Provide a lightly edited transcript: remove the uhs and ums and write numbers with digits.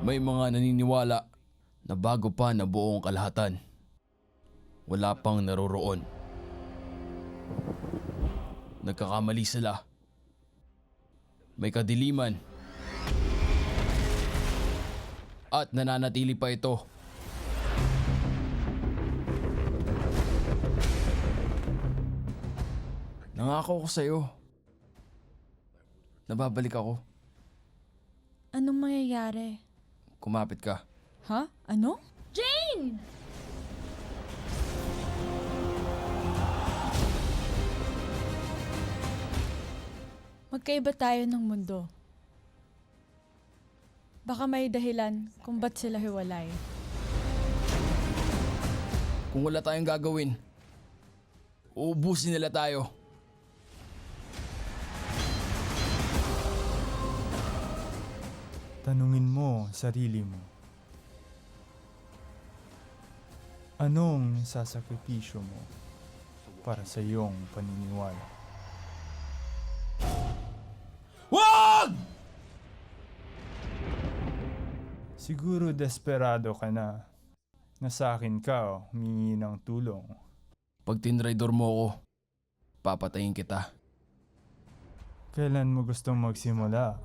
May mga naniniwala na bago pa nabuo ang kalahatan, wala pang naroroon. Nagkakamali sila. May kadiliman. At nananatili pa ito. Nangako ko sa'yo. Nababalik ako. Anong mangyayari? Kumapit ka. Ha? Ano? Jane! Magkaiba tayo ng mundo. Baka may dahilan kung ba't sila hiwalay. Kung wala tayong gagawin, uubusin nila tayo. Tanungin mo sarili mo. Anong sasakripisyo mo para sa iyong paniniwala? Wag! Siguro desperado ka na sa akin ka humingi ng tulong. Pag tinraidor mo ako, papatayin kita. Kailan mo gustong magsimula?